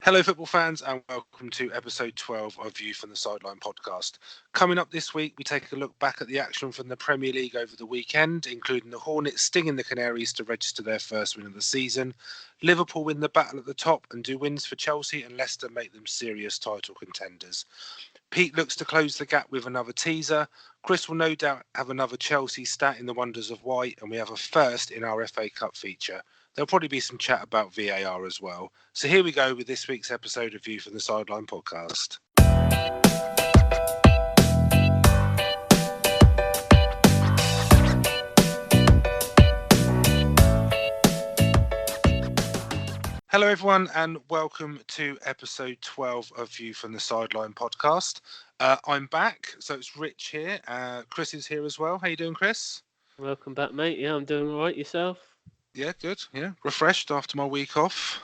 Hello, football fans, and welcome to episode 12 of View from the Sideline podcast. Coming up this week, we take a look back at the action from the Premier League over the weekend, including the Hornets stinging the Canaries to register their first win of the season. Liverpool win the battle at the top and do wins for Chelsea, and Leicester make them serious title contenders. Pete looks to close the gap with another teaser. Chris will no doubt have another Chelsea stat in the wonders of white, and we have a first in our FA Cup feature. There'll probably be some chat about VAR as well. So here we go with this week's episode of View from the Sideline podcast. Hello everyone and welcome to episode 12 of View from the Sideline podcast. I'm back, so it's Rich here. Chris is here as well. How you doing, Chris? Welcome back, mate. Yeah, I'm doing all right. Yourself? Yeah, good. Yeah, refreshed after my week off.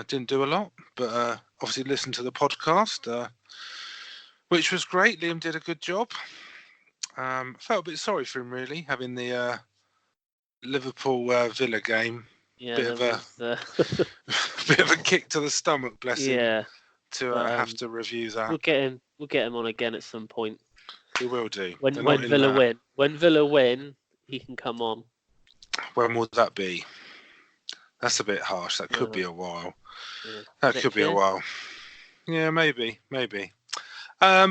Didn't do a lot, but obviously listened to the podcast, which was great. Liam did a good job. Felt a bit sorry for him, really, having the Liverpool Villa game. Yeah, bit of a kick to the stomach, bless him. Yeah, to have to review that. We'll get him on again at some point. We will do. When Villa win. When Villa win, he can come on. When will that be? That's a bit harsh. That could be a while. Yeah. That could be a while. Yeah, maybe.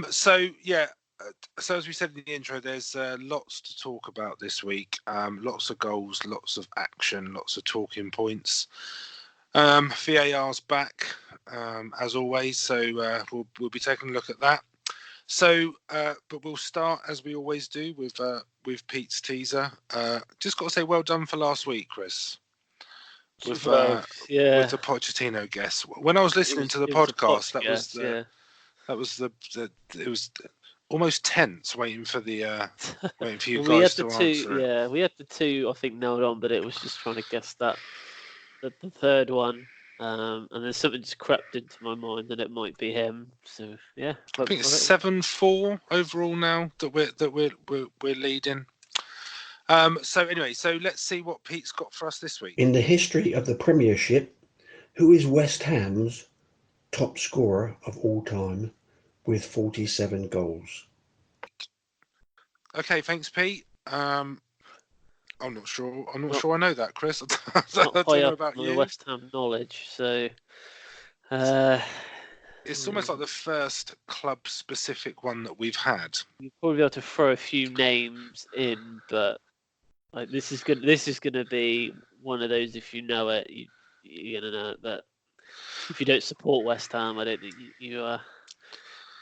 So as we said in the intro, there's lots to talk about this week. Lots of goals, lots of action, lots of talking points. VAR's back as always, so we'll be taking a look at that. So, but we'll start as we always do with Pete's teaser. Just got to say, well done for last week, Chris. With the Pochettino guess. When I was listening to the podcast, it was almost tense waiting for you guys to answer it. Yeah, we had the two I think nailed on, but it was just trying to guess the third one. And then something just crept into my mind that it might be him. So yeah, I think it's 7-4 overall now that we're leading. So anyway, let's see what Pete's got for us this week. In the history of the Premiership, who is West Ham's top scorer of all time with 47 goals? Okay, thanks, Pete. I'm not sure I know that, Chris. I don't know about you. West Ham knowledge, so it's almost like the first club-specific one that we've had. You'll probably be able to throw a few names in, but like this is gonna be one of those. If you know it, you're gonna know it. But if you don't support West Ham, I don't think you're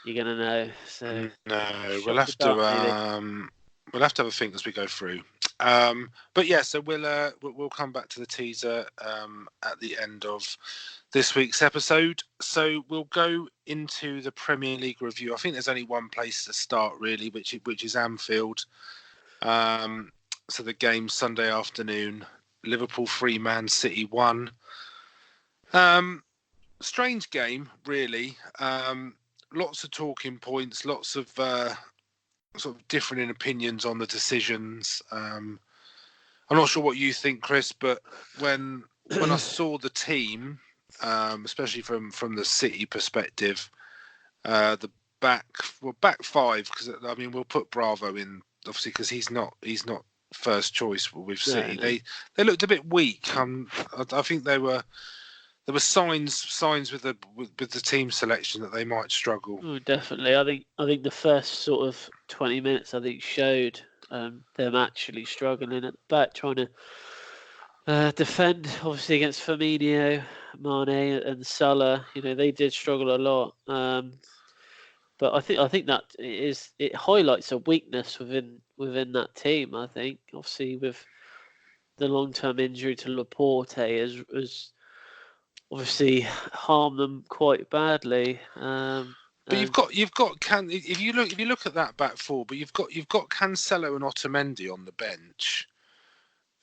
gonna know. So no, we'll have to have a think as we go through. But yeah, so we'll come back to the teaser at the end of this week's episode. So we'll go into the Premier League review. I think there's only one place to start really, which is Anfield. So the game Sunday afternoon, Liverpool 3, Man City 1. Strange game, really. Lots of talking points, lots of sort of different opinions on the decisions. I'm not sure what you think, Chris, but when I saw the team, especially from the City perspective, the back five, because I mean we'll put Bravo in obviously because he's not first choice with City. No. They looked a bit weak. I think there were signs with the team selection that they might struggle. Oh, definitely. I think the first sort of 20 minutes showed them actually struggling at the back, trying to defend obviously against Firmino, Mane, and Salah. You know, they did struggle a lot. But I think that it highlights a weakness within that team. I think obviously with the long-term injury to Laporte has obviously harmed them quite badly. But you've got if you look at that back four, but you've got Cancelo and Otamendi on the bench.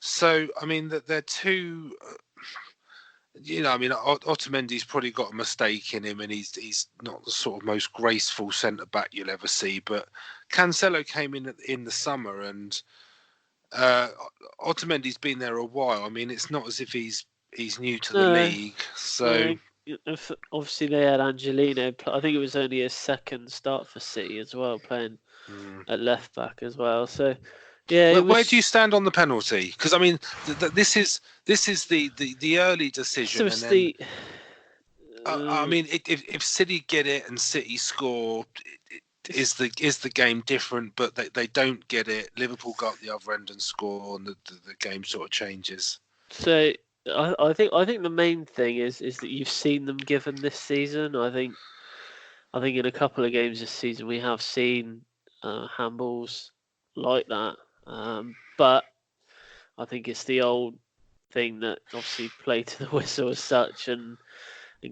So I mean that they're two. Otamendi's probably got a mistake in him, and he's not the sort of most graceful centre back you'll ever see. But Cancelo came in the summer, and Otamendi's been there a while. I mean, it's not as if he's new to the league. So obviously they had Angelino. I think it was only his second start for City as well, playing at left back as well. So yeah, where do you stand on the penalty? Because I mean, this is the early decision, so and then the. I mean, if City get it and City score, is the game different? But they don't get it. Liverpool got the other end and score, and the game sort of changes. So I think the main thing is that you've seen them given this season. I think in a couple of games this season we have seen handballs like that. But I think it's the old thing that obviously play to the whistle as such and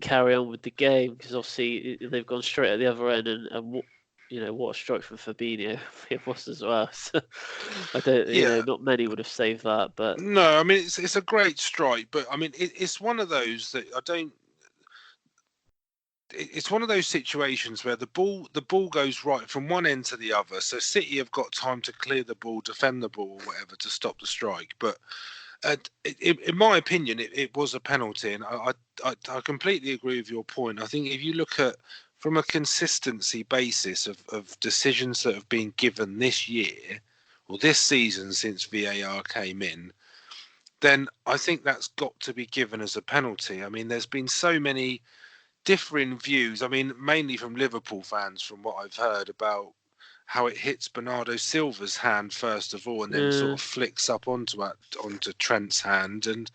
carry on with the game, because obviously they've gone straight at the other end and what a strike from Fabinho it was as well. So I don't, not many would have saved that, but no, I mean it's a great strike, but I mean it's one of those that I don't. It's one of those situations where the ball goes right from one end to the other. So City have got time to clear the ball, defend the ball, or whatever to stop the strike. But in my opinion, it was a penalty, and I completely agree with your point. I think if you look at from a consistency basis of decisions that have been given this year or this season since VAR came in, then I think that's got to be given as a penalty. I mean, there's been so many differing views. I mean, mainly from Liverpool fans, from what I've heard about how it hits Bernardo Silva's hand first of all, and then sort of flicks up onto Trent's hand. And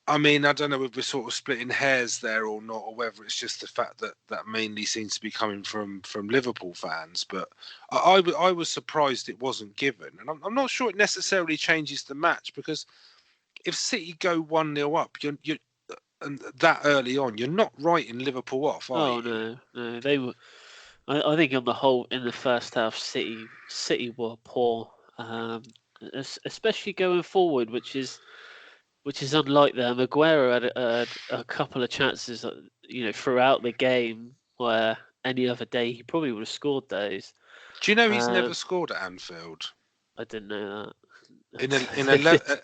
I mean, I don't know if we're sort of splitting hairs there or not, or whether it's just the fact that mainly seems to be coming from Liverpool fans. But I was surprised it wasn't given, and I'm not sure it necessarily changes the match, because if City go 1-0 up, you're and that early on, you're not writing Liverpool off, are you? no, they were. I think on the whole, in the first half, City were poor, especially going forward, which is unlike them. Aguero had a couple of chances, throughout the game where any other day he probably would have scored those. Do you know he's never scored at Anfield? I didn't know that.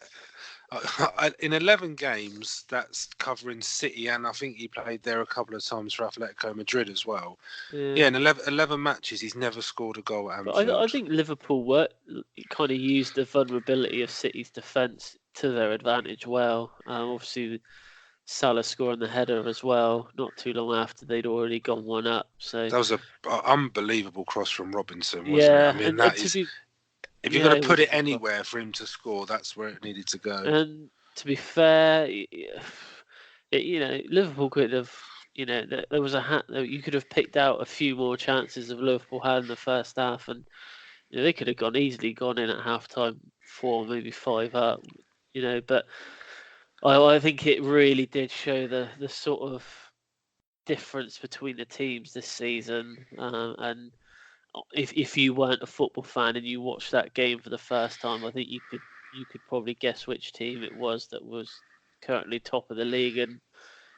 In 11 games, that's covering City, and I think he played there a couple of times for Atletico Madrid as well. Yeah, in 11 matches, he's never scored a goal at Anfield. But I think Liverpool kind of used the vulnerability of City's defence to their advantage well. Obviously, Salah scoring the header as well, not too long after they'd already gone 1 up. So that was an unbelievable cross from Robinson, wasn't it? I mean, that is. If you're going to put it anywhere for him to score, that's where it needed to go. And to be fair, Liverpool could have, there was you could have picked out a few more chances of Liverpool had in the first half, and they could have easily gone in at half-time 4, maybe 5 up, But I think it really did show the sort of difference between the teams this season, and if you weren't a football fan and you watched that game for the first time, I think you could probably guess which team it was that was currently top of the league and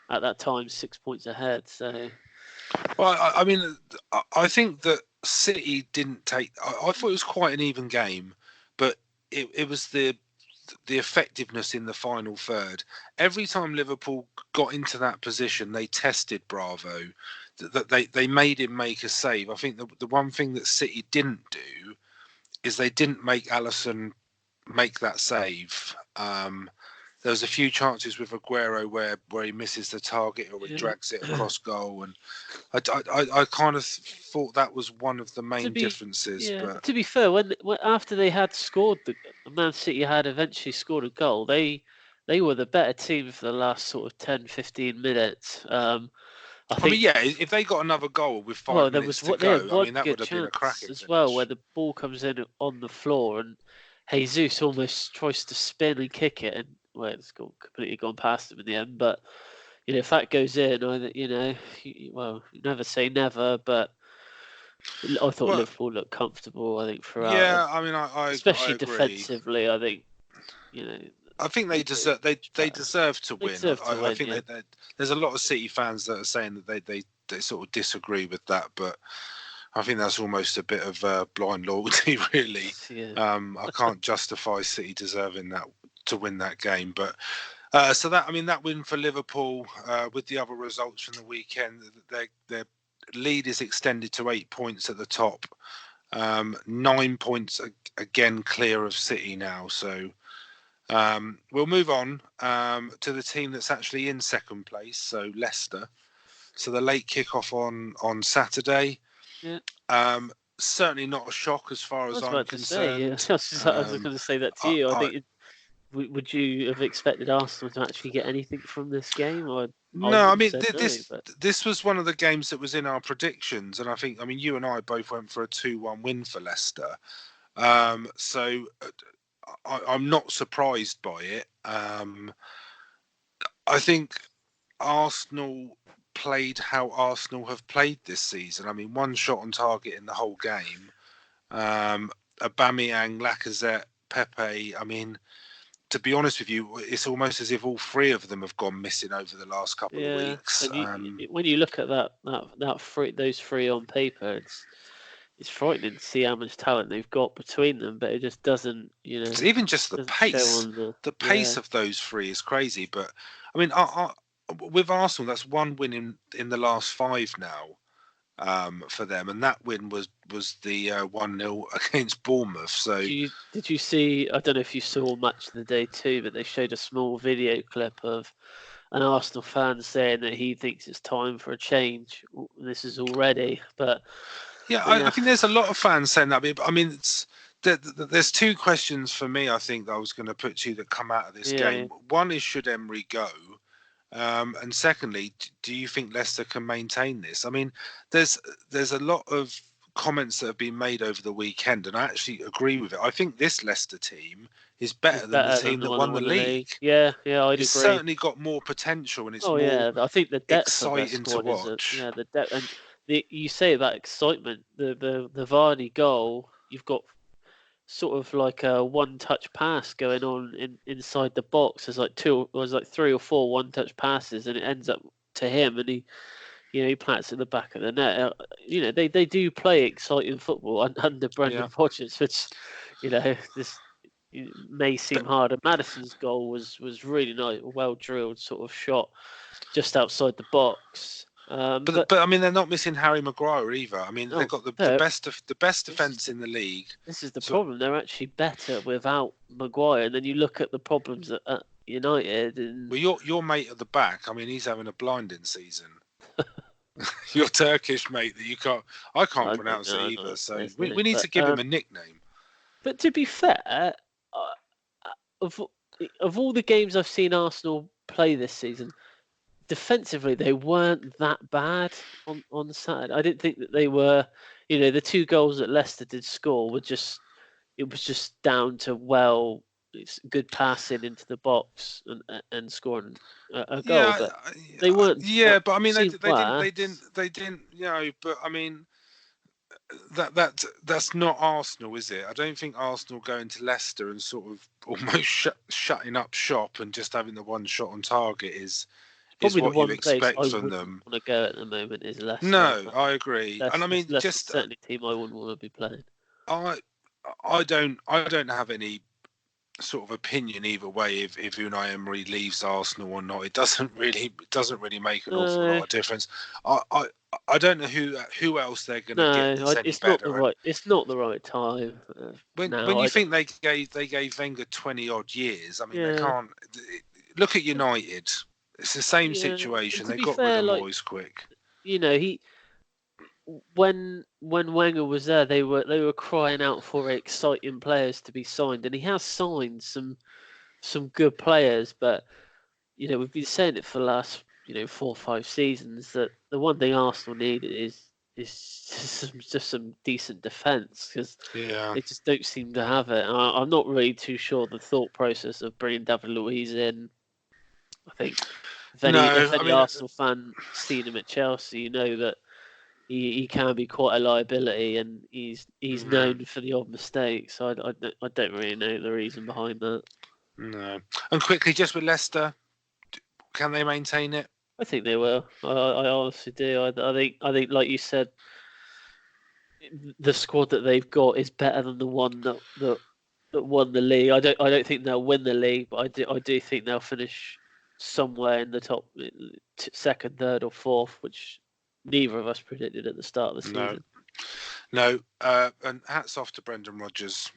at that time 6 points ahead. So, well, I mean, I think that City didn't take. I thought it was quite an even game, but it was the effectiveness in the final third. Every time Liverpool got into that position, they tested Bravo. That they made him make a save. I think the one thing that City didn't do is they didn't make Alisson make that save. There was a few chances with Aguero where he misses the target or he drags it across goal, and I kind of thought that was one of the main differences. Yeah, but to be fair, when after they had scored, Man City had eventually scored a goal. They were the better team for the last sort of 10-15 minutes. I mean, yeah, if they got another goal with 5 minutes to go, I mean, that would have been a cracking as finish. well, where the ball comes in on the floor and Jesus almost tries to spin and kick it, and it's completely gone past him in the end. But if that goes in, well, you never say never, but I thought Liverpool looked comfortable. I think throughout. Yeah, I mean, especially I agree. Defensively, I think. I think they deserve. They deserve to win. I think there's a lot of City fans that are saying that they sort of disagree with that, but I think that's almost a bit of blind loyalty, really. Yeah. I can't justify City deserving that to win that game, but So that win for Liverpool, with the other results from the weekend, their lead is extended to 8 points at the top. 9 points again clear of City now. So we'll move on to the team that's actually in second place, so Leicester. So the late kickoff on Saturday. Yeah. Certainly not a shock as far as I'm concerned. I was going to say that to you. I think. Would you have expected Arsenal to actually get anything from this game? Or no, I mean but this was one of the games that was in our predictions, and I think you and I both went for a 2-1 win for Leicester. So I'm not surprised by it. I think Arsenal played how Arsenal have played this season. I mean, one shot on target in the whole game. Aubameyang, Lacazette, Pepe. I mean, to be honest with you, it's almost as if all three of them have gone missing over the last couple of weeks. And when you look at those three on paper, it's frightening to see how much talent they've got between them, but it just doesn't, even just the pace. The pace of those three is crazy. But I mean, with Arsenal, that's one win in the last 5 now. For them, and that win was the 1-0 against Bournemouth. So did you see? I don't know if you saw much of the day too, but they showed a small video clip of an Arsenal fan saying that he thinks it's time for a change. This is already, but I think there's a lot of fans saying that. But I mean, there's 2 questions for me. I think that I was going to put to you that come out of this game. One is, should Emery go? And secondly, do you think Leicester can maintain this? I mean, there's a lot of comments that have been made over the weekend, and I actually agree with it. I think this Leicester team is better than the team that won the league. Yeah, I'd agree. It's certainly got more potential, and it's more I think the depth exciting to watch. The depth, and you say about excitement. The Vardy goal, you've got sort of like a one-touch pass going on inside the box. There's like 3 or 4 one-touch passes, and it ends up to him, and he plants at the back of the net. They do play exciting football under Brendan Rodgers, which this may seem hard. And Maddison's goal was really nice, well drilled sort of shot just outside the box. But I mean, they're not missing Harry Maguire either. I mean, they've got the best defence in the league. This is the problem. They're actually better without Maguire. And then you look at the problems at United. And... Well, your mate at the back. I mean, he's having a blinding season. Your Turkish mate that I can't pronounce it either. So we need to give him a nickname. But to be fair, of all the games I've seen Arsenal play this season, defensively, they weren't that bad on Saturday. I didn't think that they were, the 2 goals that Leicester did score it was just down to good passing into the box and scoring a goal. But they weren't. Yeah, but I mean, they didn't. But I mean, that's not Arsenal, is it? I don't think Arsenal going to Leicester and sort of almost shutting up shop and just having the one shot on target is probably what the one you expect place from them. Want to go at the moment is Leicester. No, I agree, and I mean, just certainly a team I wouldn't want to be playing. I don't have any sort of opinion either way if Unai Emery leaves Arsenal or not. It doesn't really make an awful lot of difference. I don't know who else they're going to get. It's not the right time. When you think they gave Wenger 20 odd years, I mean they can't. Look at United. It's the same situation. They got rid of Moyes quick. When Wenger was there, they were crying out for exciting players to be signed, and he has signed some good players. But we've been saying it for the last 4 or 5 seasons that the one thing Arsenal need is just some decent defence, because they just don't seem to have it. I'm not really too sure the thought process of bringing David Luiz in. I think if any Arsenal fan seen him at Chelsea, you know that he can be quite a liability, and he's known for the odd mistakes. So I don't really know the reason behind that. No. And quickly, just with Leicester, can they maintain it? I think they will. I honestly do. I think, like you said, the squad that they've got is better than the one that won the league. I don't think they'll win the league, but I do think they'll finish somewhere in the top second, third, or fourth, which neither of us predicted at the start of the season. No, and hats off to Brendan Rodgers.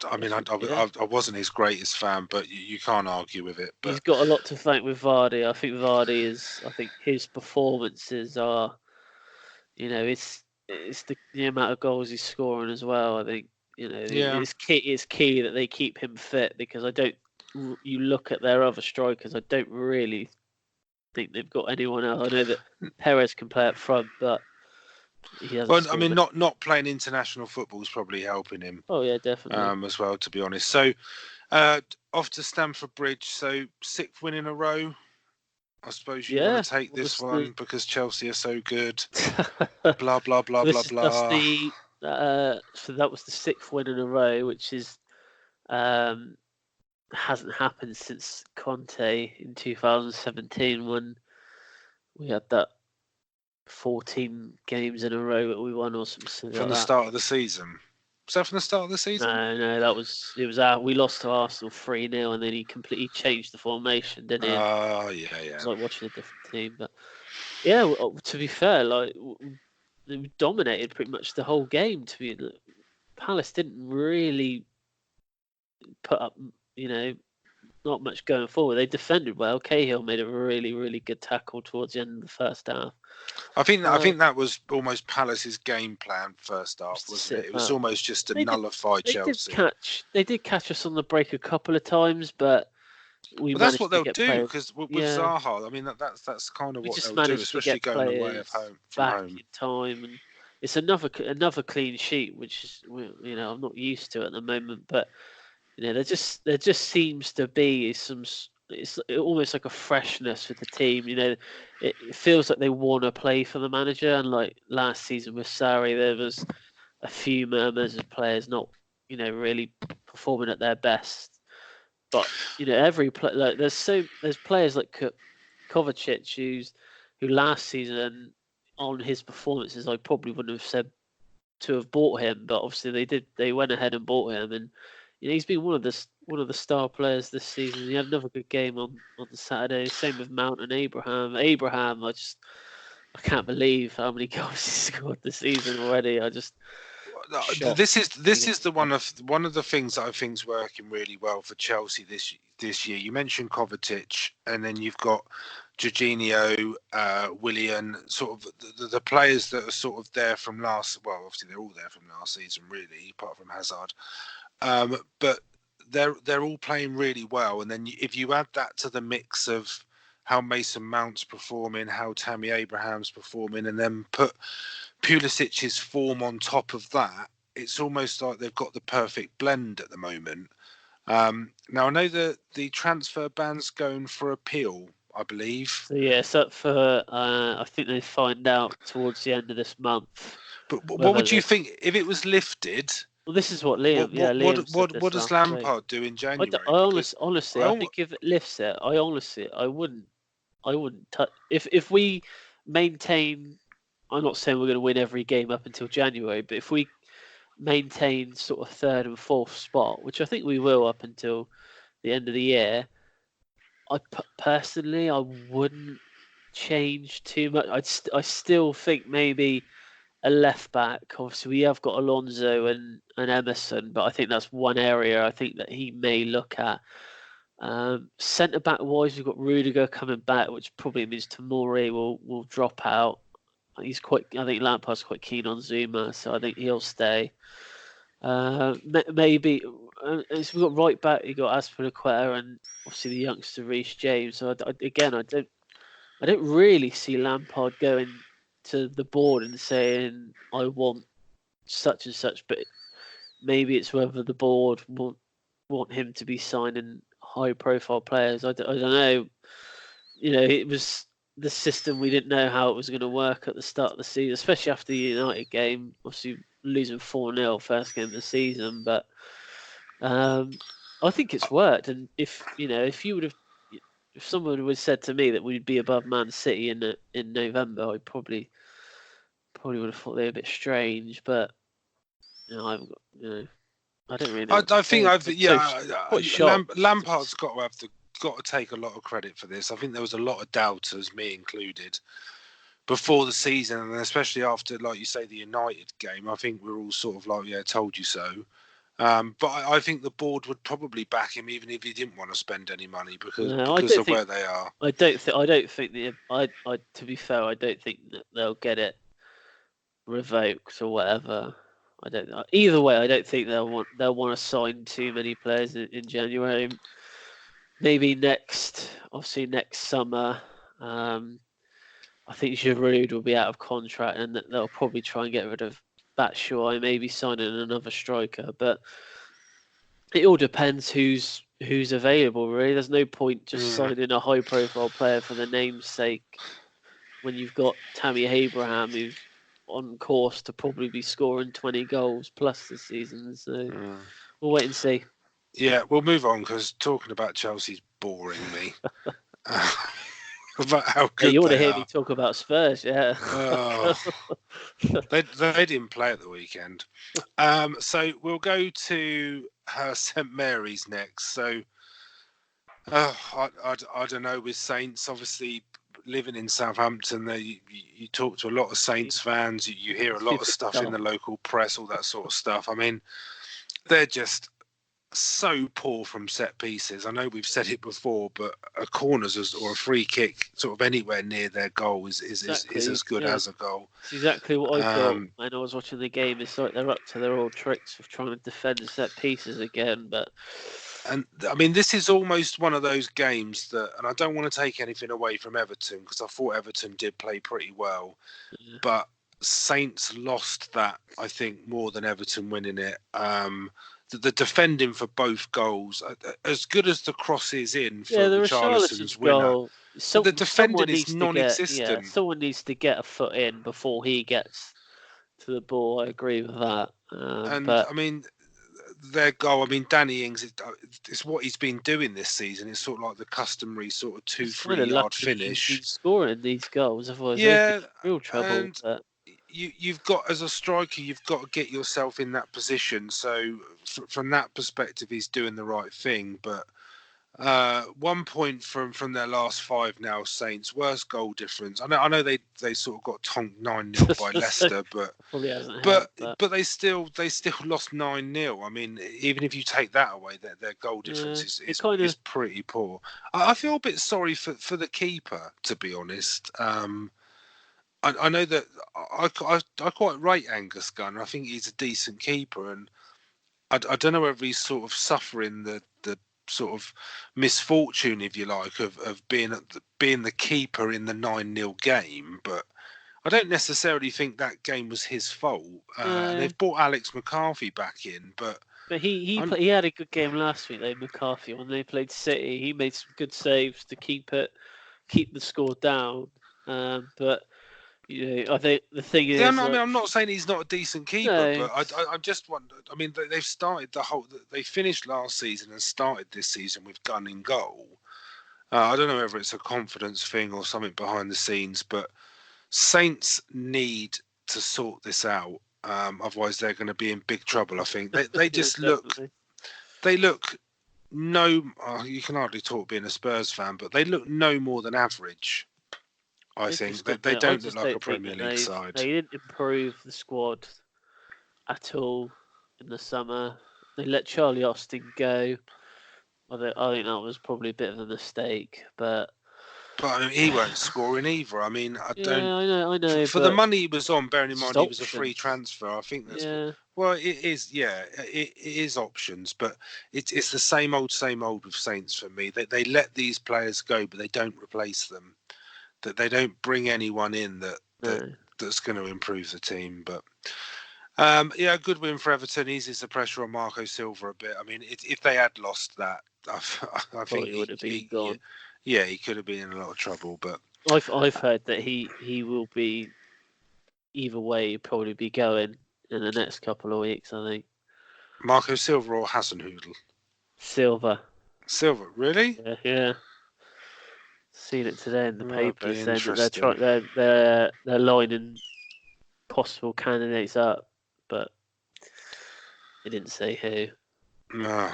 I mean, I wasn't his greatest fan, but you can't argue with it. But he's got a lot to thank with Vardy. I think his performances are, it's the amount of goals he's scoring as well. I think it's key that they keep him fit, because you look at their other strikers, I don't really think they've got anyone else. I know that Perez can play up front, but he hasn't. Well, I mean, not playing international football is probably helping him. Oh yeah, definitely. As well, to be honest. So, off to Stamford Bridge. So 6th win in a row. I suppose you want to take this one because Chelsea are so good. Blah blah blah blah blah. So that was the 6th win in a row, which is hasn't happened since Conte in 2017, when we had that 14 games in a row that we won, or something from the start of the season. Was that from the start of the season? No, we lost to Arsenal 3-0, and then he completely changed the formation, didn't he? Oh, yeah. It was like watching a different team, but yeah. To be fair, like they dominated pretty much the whole game. Palace didn't really put up, not much going forward. They defended well. Cahill made a really, really good tackle towards the end of the first half. I think that was almost Palace's game plan first half, wasn't it? It was almost just to nullify Chelsea. They did catch us on the break a couple of times, but that's what they'll do, because with Zaha, I mean that's kind of what they'll do, especially going away from home. In time, and it's another clean sheet, which is I'm not used to at the moment, but there just seems to be it's almost like a freshness with the team. It feels like they want to play for the manager. And like last season with Sarri, there was a few murmurs of players not, really performing at their best. But every play, there's players like Kovacic who last season on his performances, I probably wouldn't have said to have bought him, but obviously they went ahead and bought him, and he's been one of the star players this season. He had another good game on the Saturday. Same with Mount and Abraham. I can't believe how many goals he scored this season already. This is the one of the things that I think is working really well for Chelsea this year. You mentioned Kovacic, and then you've got Jorginho, Willian, sort of the players that are sort of there from last. Well, obviously they're all there from last season, really, apart from Hazard. But they're all playing really well, and then if you add that to the mix of how Mason Mount's performing, how Tammy Abraham's performing, and then put Pulisic's form on top of that, it's almost like they've got the perfect blend at the moment. Now I know that the transfer ban's going for appeal, I believe. So yeah, it's up for I think they find out towards the end of this month. But what would you think if it was lifted? Well, this is what Liam. What does Lampard do in January? Honestly, I think if it lifts it, I wouldn't touch. If we maintain, I'm not saying we're going to win every game up until January, but if we maintain sort of 3rd and 4th spot, which I think we will up until the end of the year, personally I wouldn't change too much. I still think maybe a left back. Obviously, we have got Alonso and Emerson, but I think that's one area I think that he may look at. Centre back wise, we've got Rudiger coming back, which probably means Tomori will drop out. I think Lampard's quite keen on Zuma, so I think he'll stay. Maybe so we've got right back. You got Azpilicueta and obviously the youngster Reece James. So I don't really see Lampard going to the board and saying I want such and such, but maybe it's whether the board want him to be signing high-profile players. I don't know. It was the system. We didn't know how it was going to work at the start of the season, especially after the United game. Obviously, losing 4-0 first game of the season, but I think it's worked. And if someone would have said to me that we'd be above Man City in November, I probably would have thought they were a bit strange. But I don't really know. I think Quite shocked. Lampard's got to take a lot of credit for this. I think there was a lot of doubters, me included, before the season, and especially after, like you say, the United game. I think we're all sort of like, yeah, told you so. But I think the board would probably back him even if he didn't want to spend any money because of where they are. I don't think to be fair, I don't think that they'll get it revoked or whatever. I don't know. Either way, I don't think they'll want to sign too many players in January. Maybe next summer. I think Giroud will be out of contract, and they'll probably try and get rid of Batshuayi, maybe signing another striker. But it all depends who's available. Really, there's no point just signing a high-profile player for the name's sake when you've got Tammy Abraham, who's on course to probably be scoring 20 goals plus this season. So we'll wait and see. Yeah, we'll move on because talking about Chelsea's boring me. About how good you want to they hear are. me talk about Spurs, yeah. They didn't play at the weekend. So we'll go to St Mary's next. So I don't know, with Saints, obviously living in Southampton, you talk to a lot of Saints fans, you hear a lot of stuff in the local press, all that sort of stuff. I mean, they're just so poor from set pieces. I know we've said it before, but a corners or a free kick sort of anywhere near their goal is as good as a goal. It's exactly what I thought when I was watching the game. It's like they're up to their old tricks of trying to defend set pieces again. And I mean, this is almost one of those games that, and I don't want to take anything away from Everton because I thought Everton did play pretty well, but Saints lost that, I think, more than Everton winning it. The defending for both goals, as good as the cross is in for Richarlison's winner, the defending is non-existent. Someone needs to get a foot in before he gets to the ball. I agree with that. I mean, their goal, I mean, Danny Ings, it's what he's been doing this season. It's sort of like the customary sort of 2-3 yard finish. He's scoring these goals, otherwise real trouble. You've got, as a striker, you've got to get yourself in that position. So from that perspective, he's doing the right thing. But 1 point from their last 5 now, Saints, worst goal difference. I know they sort of got tonked 9-0 by Leicester, but they still lost 9-0. I mean, even if you take that away, their goal difference is pretty poor. I feel a bit sorry for the keeper, to be honest. I know that I quite rate Angus Gunn. I think he's a decent keeper, and I don't know whether he's sort of suffering the sort of misfortune, if you like, of being the keeper in the 9-0 game. But I don't necessarily think that game was his fault. They've brought Alex McCarthy back in, but he had a good game last week, though. McCarthy, when they played City, he made some good saves to keep the score down. But I think the thing is, I'm not saying he's not a decent keeper, but I just wonder. I mean, they've started they finished last season and started this season with Gunn in goal. I don't know whether it's a confidence thing or something behind the scenes, but Saints need to sort this out. Otherwise, they're going to be in big trouble. I think they just look. They look you can hardly talk being a Spurs fan, but they look no more than average. I think they don't look like a Premier League side. They didn't improve the squad at all in the summer. They let Charlie Austin go. I think that was probably a bit of a mistake, but I mean, he weren't scoring either. I mean, I know. For the money he was on, bearing in mind he was a free transfer, I think that's well, it is. Yeah, it is options, but it's the same old with Saints for me. They let these players go, but they don't replace them. That they don't bring anyone in that's going to improve the team. But a good win for Everton. Eases the pressure on Marco Silva a bit. I mean, if they had lost that, I think he would have been gone. Yeah, he could have been in a lot of trouble. But I've heard that he will be, either way, he'll probably be going in the next couple of weeks, I think. Marco Silva or Hasenhüttl? Silva, really? Yeah. Seen it today in the paper saying that they're lining possible candidates up, but They didn't say who. No.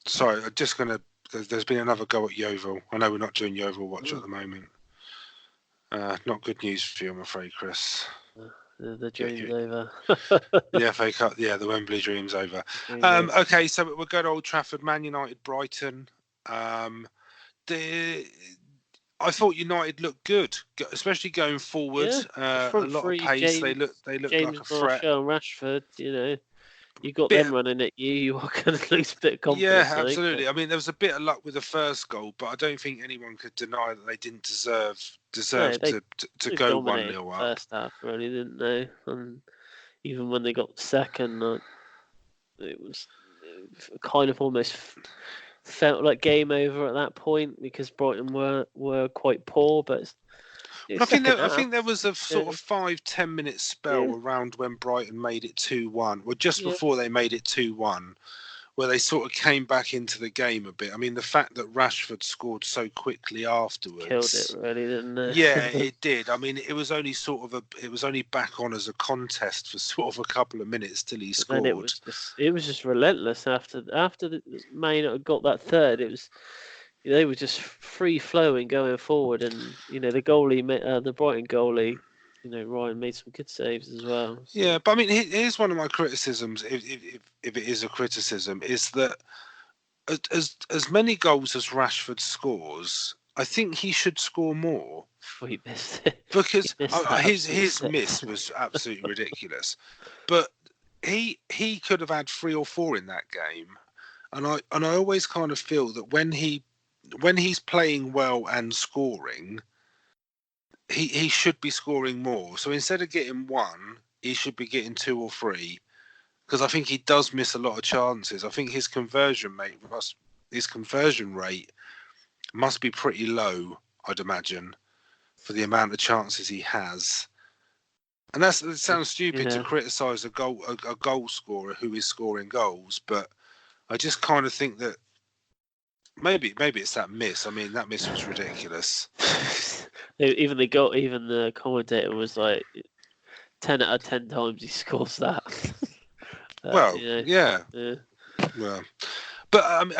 Sorry, I'm just going to... There's been another go at Yeovil. I know we're not doing Yeovil Watch at the moment. Not good news for you, I'm afraid, Chris. The dream's over. The FA Cup, the Wembley dream's over. Okay, so we'll go to Old Trafford, Man United, Brighton. I thought United looked good, especially going forward. A lot of pace. They look like a threat. Martial, Rashford, you got them running at you. You are going to lose a bit of confidence. Yeah, absolutely. I mean, there was a bit of luck with the first goal, but I don't think anyone could deny that they didn't deserve to go 1-0 up. First half, really, didn't they? And even when they got second, it was kind of almost felt like game over at that point because Brighton were quite poor, but. I think there was a sort of 5-10 minute spell around when Brighton made it 2-1, or just before they made it 2-1, where they sort of came back into the game a bit. I mean, the fact that Rashford scored so quickly afterwards killed it, really, didn't it? Yeah, it did. I mean, it was only back on as a contest for sort of a couple of minutes till he scored. And it was just relentless after the Man United got that third. It was. They were just free flowing going forward, and the goalie, the Brighton goalie, Ryan made some good saves as well. So. Yeah, but I mean, here's one of my criticisms, if it is a criticism, is that as many goals as Rashford scores, I think he should score more. He missed it because his miss was absolutely ridiculous, but he could have had 3 or 4 in that game, and I always kind of feel that when he's playing well and scoring, he should be scoring more. So instead of getting 1, he should be getting 2 or 3, because I think he does miss a lot of chances. I think his conversion rate must be pretty low, I'd imagine, for the amount of chances he has. And it sounds stupid to criticise a goal scorer who is scoring goals, but I just kind of think that maybe it's that miss. I mean, that miss was ridiculous. Even the commentator was like, 10 out of 10 times he scores that. Well, yeah. Well, but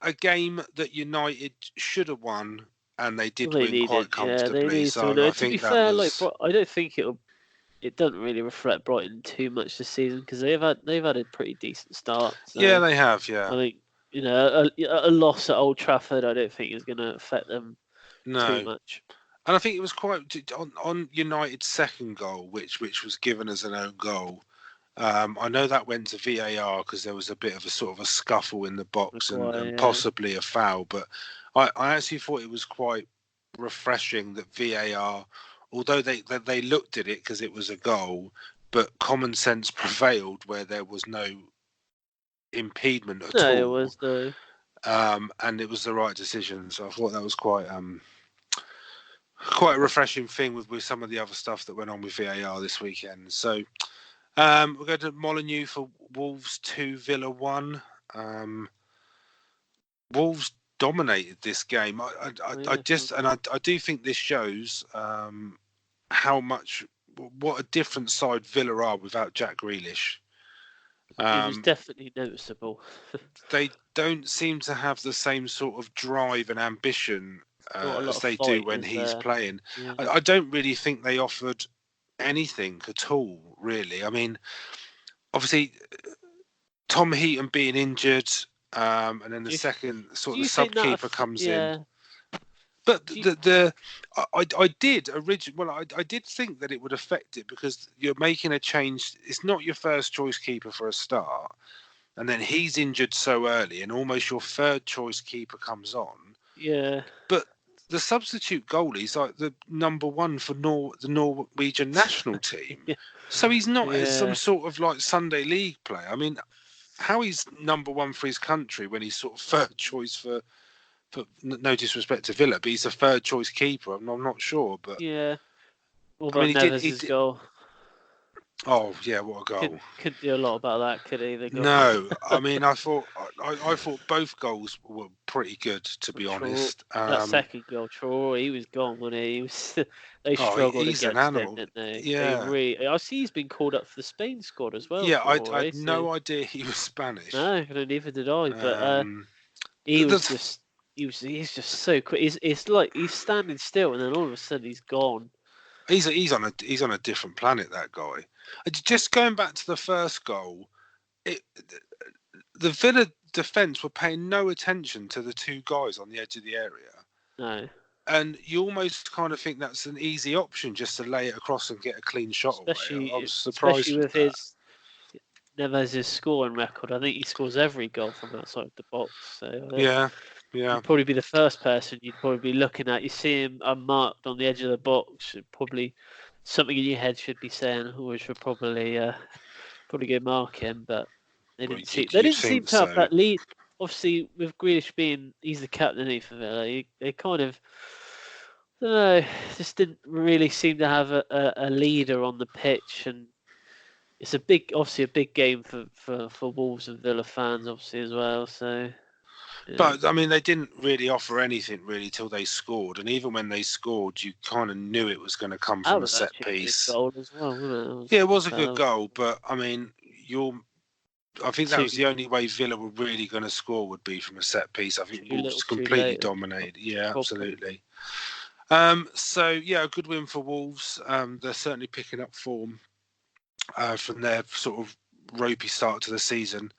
a game that United should have won, and they did win quite comfortably. So I think that was... I don't think it doesn't really reflect Brighton too much this season, because they've had a pretty decent start. So yeah, they have. Yeah, I think a loss at Old Trafford, I don't think is going to affect them too much. And I think it was quite on United's second goal, which was given as an own goal. I know that went to VAR because there was a bit of a sort of a scuffle in the box and possibly a foul. But I actually thought it was quite refreshing that VAR, although they looked at it because it was a goal, but common sense prevailed where there was no impediment at all. It was no. And it was the right decision. So I thought that was quite a refreshing thing with some of the other stuff that went on with VAR this weekend. So we'll go to Molineux for Wolves 2, Villa 1. Wolves dominated this game. I do think this shows what a different side Villa are without Jack Grealish. It was definitely noticeable. They don't seem to have the same sort of drive and ambition as they do when he's playing. Yeah. I don't really think they offered anything at all, really. I mean, obviously, Tom Heaton being injured, and then the second sort of the sub-keeper comes in. But I did think that it would affect it, because you're making a change. It's not your first choice keeper for a start, and then he's injured so early, and almost your third choice keeper comes on. Yeah. But the substitute goalie's like the number 1 for the Norwegian national team. Yeah. So he's not some sort of like Sunday League player. I mean, how he's number 1 for his country when he's sort of third choice for no disrespect to Villa, but he's a third choice keeper. I'm not sure, but yeah. Well, I mean, he did his goal. Oh yeah, what a goal! Couldn't do a lot about that, could he? The goal. No, I mean, I thought both goals were pretty good, to be honest. That second goal, Troy, he was gone, wasn't he? He was, they struggled he's an against him, animal. didn't they? Yeah. They really. I see he's been called up for the Spain squad as well. Yeah, I Troy, had no idea he was Spanish. No, neither did I. But he's just so quick. It's like he's standing still, and then all of a sudden he's gone. He's on a different planet, that guy. Just going back to the first goal, the Villa defence were paying no attention to the two guys on the edge of the area. No. And you almost kind of think that's an easy option, just to lay it across and get a clean shot away. I was surprised especially with his Neves' scoring record. I think he scores every goal from outside the box. So yeah. He'd probably be the first person you'd probably be looking at. You see him unmarked on the edge of the box. Probably something in your head should be saying, "Oh, we should probably go mark him." But they didn't seem to have that lead. Obviously, with Grealish he's the captain for Villa. They kind of, I don't know, just didn't really seem to have a leader on the pitch, and it's obviously a big game for Wolves and Villa fans, obviously as well. So. Yeah. But I mean, they didn't really offer anything really till they scored, and even when they scored, you kind of knew it was going to come from a set piece. A good goal as well, wasn't it was a good goal, but I mean, I think that was the only way Villa were really going to score would be from a set piece. I think Wolves completely dominated. Yeah, absolutely. So yeah, a good win for Wolves. They're certainly picking up form from their sort of ropey start to the season.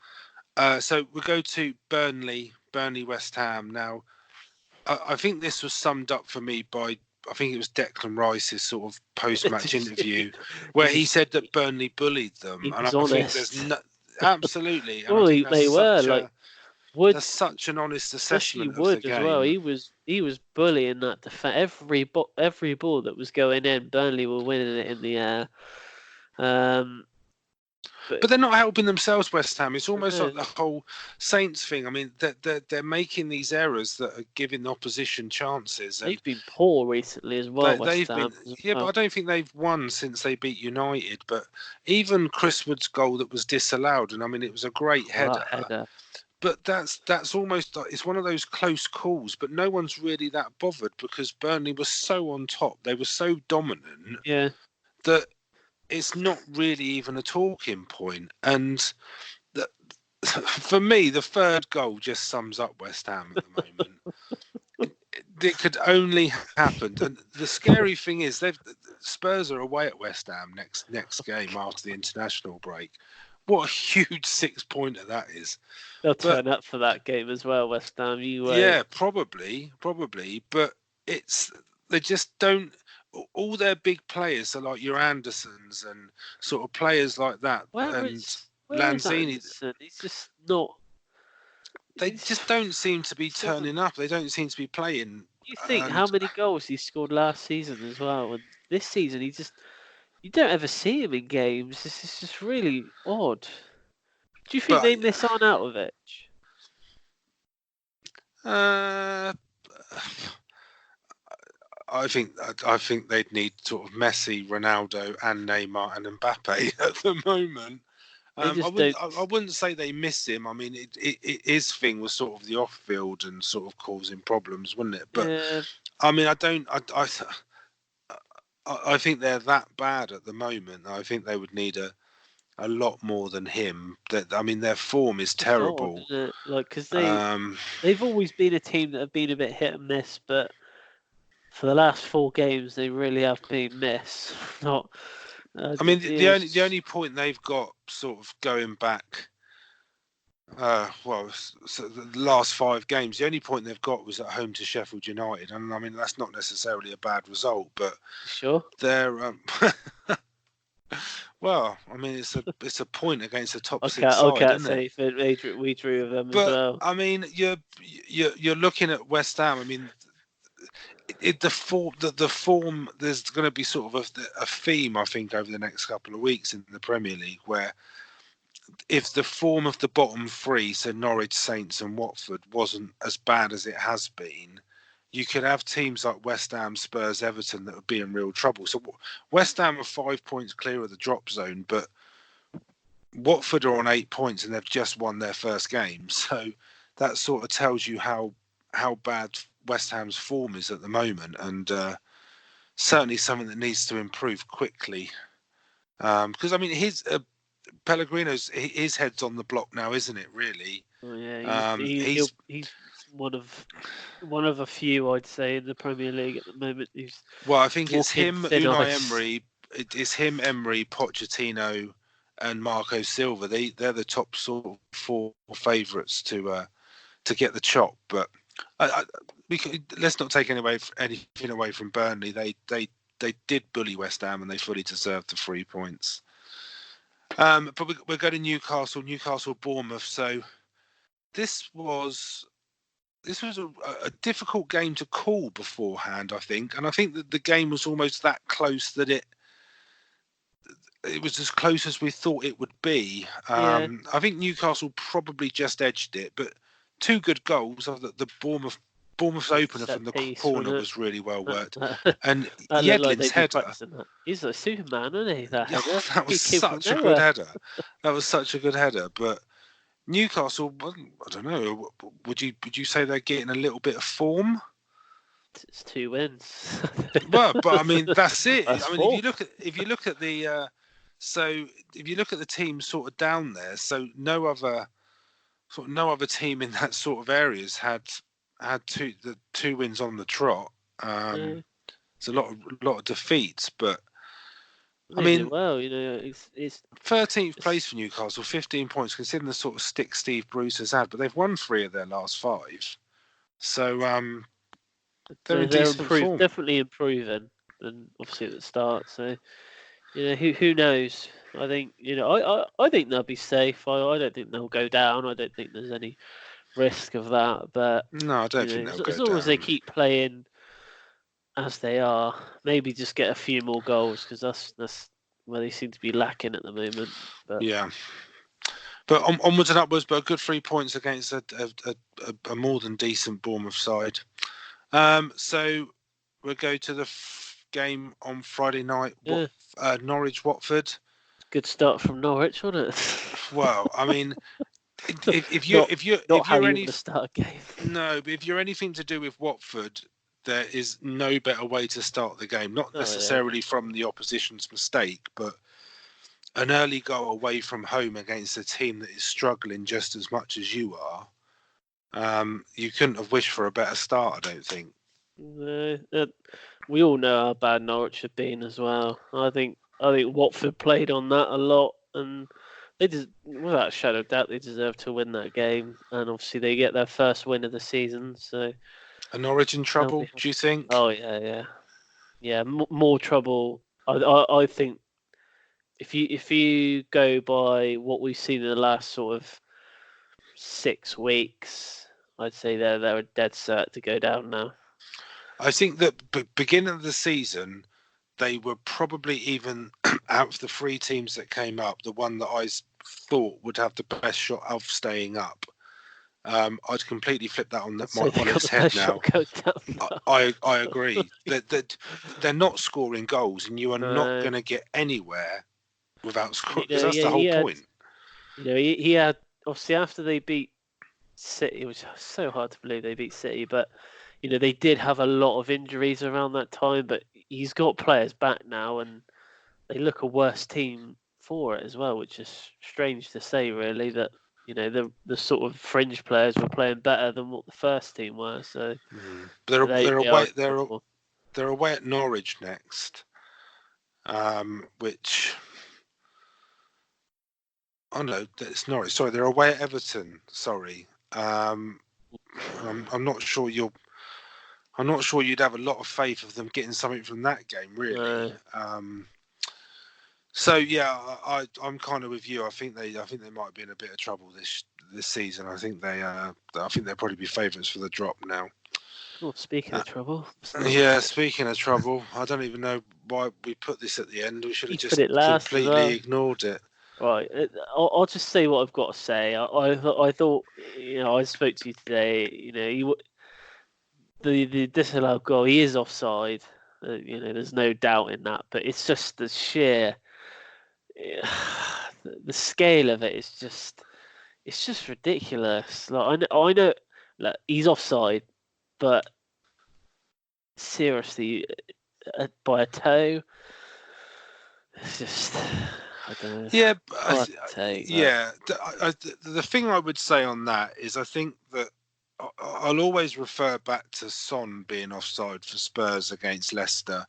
So we go to Burnley West Ham. Now, I think this was summed up for me by, I think it was Declan Rice's sort of post-match interview, where he said that Burnley bullied them, and I think there's absolutely. Well, they were Wood. That's such an honest assessment of the game. As well. He was bullying that defense. Every ball that was going in, Burnley were winning it in the air. But they're not helping themselves, West Ham. It's almost like the whole Saints thing. I mean, they're making these errors that are giving the opposition chances. They've been poor recently as well. But I don't think they've won since they beat United. But even Chris Wood's goal that was disallowed, and I mean, it was a great header. But that's almost like, it's one of those close calls. But no one's really that bothered because Burnley was so on top. They were so dominant. Yeah. That it's not really even a talking point. And for me, the third goal just sums up West Ham at the moment. It could only happen. And the scary thing is, Spurs are away at West Ham next game after the international break. What a huge 6-pointer that is. They'll turn up for that game as well, West Ham. Yeah, probably. But they just don't. All their big players are like your Andersons and sort of players like that. Lanzini. He's just not. They just don't seem to be turning up. They don't seem to be playing. You think how many goals he scored last season as well, and this season you don't ever see him in games. It's just really odd. Do you think they miss Arnautovic? I think they'd need sort of Messi, Ronaldo, and Neymar and Mbappe at the moment. I wouldn't say they miss him. I mean, his thing was sort of the off-field and sort of causing problems, wasn't it? But I mean, I think they're that bad at the moment. I think they would need a lot more than him. I mean, their form is terrible. Because they've always been a team that have been a bit hit and miss, but for the last 4 games, they really have been miss. I mean, the only point they've got sort of going back, so the last 5 games, the only point they've got was at home to Sheffield United, and I mean that's not necessarily a bad result, but sure, they're well, I mean it's a point against the top 6 side, isn't it? We drew with them as well. I mean, you're looking at West Ham. I mean, the form. There's going to be sort of a theme, I think, over the next couple of weeks in the Premier League, where if the form of the bottom 3, so Norwich, Saints, and Watford, wasn't as bad as it has been, you could have teams like West Ham, Spurs, Everton that would be in real trouble. So West Ham are 5 points clear of the drop zone, but Watford are on 8 points and they've just won their first game. So that sort of tells you how bad West Ham's form is at the moment, and certainly something that needs to improve quickly. Because I mean, Pellegrino's his head's on the block now, isn't it? Really? Oh, yeah, he's one of a few, I'd say, in the Premier League at the moment. I think it's him, Unai ice. Emery. It's him, Emery, Pochettino, and Marco Silva. They're the top sort of 4 favourites to get the chop. But let's not take anything away from Burnley. They did bully West Ham and they fully deserved the 3 points. But we're going to Newcastle, Bournemouth. So this was a difficult game to call beforehand, I think, and I think that the game was almost that close that it was as close as we thought it would be. I think Newcastle probably just edged it, but 2 good goals. The Bournemouth's opener from the corner was really well worked, and Yedlin's header. He's like Superman, isn't he? That was such a good header. That was such a good header, but Newcastle, I don't know. Would you say they're getting a little bit of form? It's 2 wins. Well, but I mean that's it. That's I mean, 4. if you look at the teams sort of down there, so no other team in that sort of areas had 2 wins on the trot. It's a lot of defeats, but I mean, well, it's 13th place for Newcastle, 15 points, considering the sort of stick Steve Bruce has had, but they've won 3 of their last 5. So they're in decent form. Definitely improving, and obviously at the start. So who knows? I think I think they'll be safe. I don't think they'll go down. I don't think there's any risk of that. But no, I don't think they'll go down. As long as they keep playing as they are, maybe just get a few more goals, because that's where they seem to be lacking at the moment. But yeah, but onwards and upwards, but a good 3 points against a more than decent Bournemouth side. So we'll go to the game on Friday night. Norwich Watford. Good start from Norwich, wasn't it? Well, I mean, if you're to start a game. No, but if you're anything to do with Watford, there is no better way to start the game. Not necessarily from the opposition's mistake, but an early goal away from home against a team that is struggling just as much as you are. You couldn't have wished for a better start, I don't think. No, we all know how bad Norwich have been as well. I think Watford played on that a lot, and they just, without a shadow of doubt, they deserve to win that game. And obviously, they get their first win of the season. So, are Norwich in trouble? Do you think? Oh yeah. More trouble. I think if you go by what we've seen in the last sort of 6 weeks, I'd say they're a dead cert to go down now. I think that beginning of the season, they were probably even out of the 3 teams that came up, the one that I thought would have the best shot of staying up. I'd completely flip that on its head now. I agree. They're not scoring goals, and you are not going to get anywhere without scoring. Because that's the whole point. He had, obviously, after they beat City, it was so hard to believe they beat City, but they did have a lot of injuries around that time, but he's got players back now, and they look a worse team for it as well, which is strange to say, really, that the sort of fringe players were playing better than what the first team were. So they're away at Norwich next, which no, it's Norwich. Sorry, they're away at Everton. Sorry, I'm not sure you'd have a lot of faith of them getting something from that game, really. So yeah, I'm kind of with you. I think they might be in a bit of trouble this season. I think they'll probably be favourites for the drop now. Well, speaking of trouble. Yeah, speaking of trouble, I don't even know why we put this at the end. We should have just completely ignored it. Right, I'll just say what I've got to say. I thought I spoke to you today. the disallowed goal, he is offside. There's no doubt in that. But it's just the sheer, the scale of it is just ridiculous. Like I know, like, he's offside, but seriously, by a toe, it's just, I don't know. Yeah, the thing I would say on that is I think that I'll always refer back to Son being offside for Spurs against Leicester,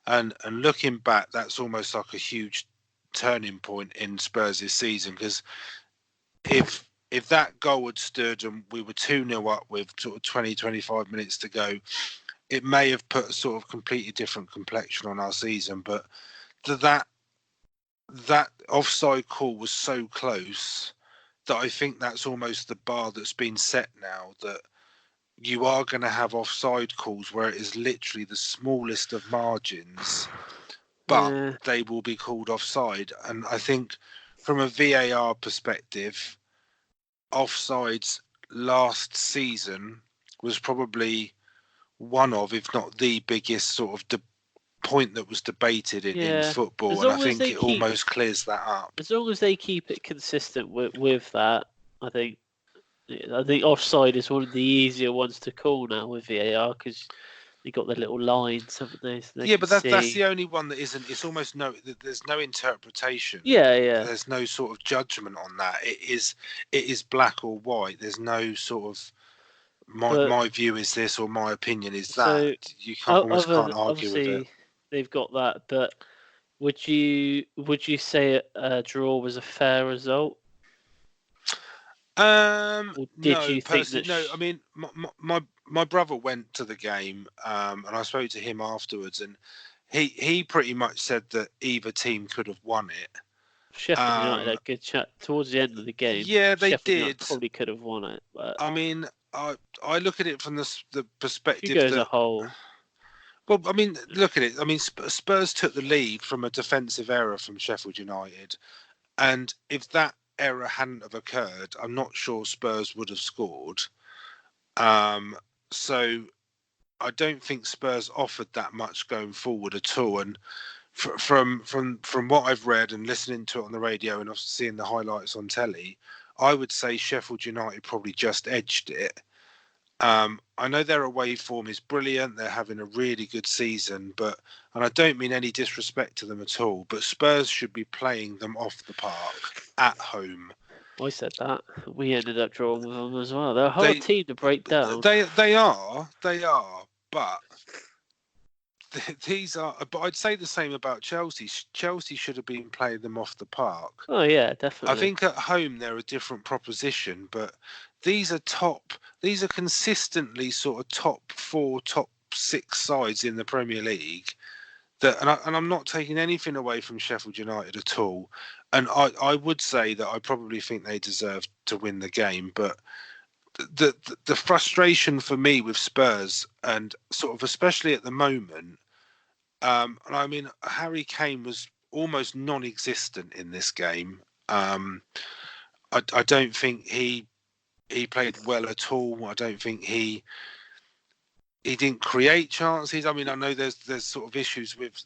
and looking back, that's almost like a huge turning point in Spurs' season, because if that goal had stood and we were 2-0 up with sort of 20-25 minutes to go, it may have put a sort of completely different complexion on our season. But that offside call was so close that I think that's almost the bar that's been set now, that you are going to have offside calls where it is literally the smallest of margins, but they will be called offside. And I think from a VAR perspective, offsides last season was probably one of, if not the biggest sort of point that was debated in football, and I think it almost clears that up. As long as they keep it consistent with that, I think offside is one of the easier ones to call now with VAR, because they got the little lines, haven't they? So they but that's the only one that isn't. It's almost there's no interpretation. There's no sort of judgment on that. It is black or white. There's no sort of my view is this or my opinion is that. So you can't argue with it. They've got that, but would you say a draw was a fair result? Or did you think that? No, I mean, my brother went to the game, and I spoke to him afterwards, and he pretty much said that either team could have won it. Sheffield United had a good chat towards the end of the game. Yeah, they Sheffield did. United probably could have won it, but I mean, I look at it from the perspective you go as a whole. Well, I mean, look at it. I mean, Spurs took the lead from a defensive error from Sheffield United, and if that error hadn't have occurred, I'm not sure Spurs would have scored. So I don't think Spurs offered that much going forward at all. And from what I've read and listening to it on the radio and seeing the highlights on telly, I would say Sheffield United probably just edged it. I know their away form is brilliant. They're having a really good season, and I don't mean any disrespect to them at all, but Spurs should be playing them off the park at home. I said that. We ended up drawing with them as well. They're a hard team to break down. They are, but these are. But I'd say the same about Chelsea. Chelsea should have been playing them off the park. Oh yeah, definitely. I think at home they're a different proposition, but these are consistently sort of top 4, top 6 sides in the Premier League. And I'm not taking anything away from Sheffield United at all. And I would say that I probably think they deserve to win the game. But the frustration for me with Spurs, and sort of especially at the moment, and I mean, Harry Kane was almost non-existent in this game. I don't think he played well at all. I don't think he didn't create chances. I mean, I know there's sort of issues with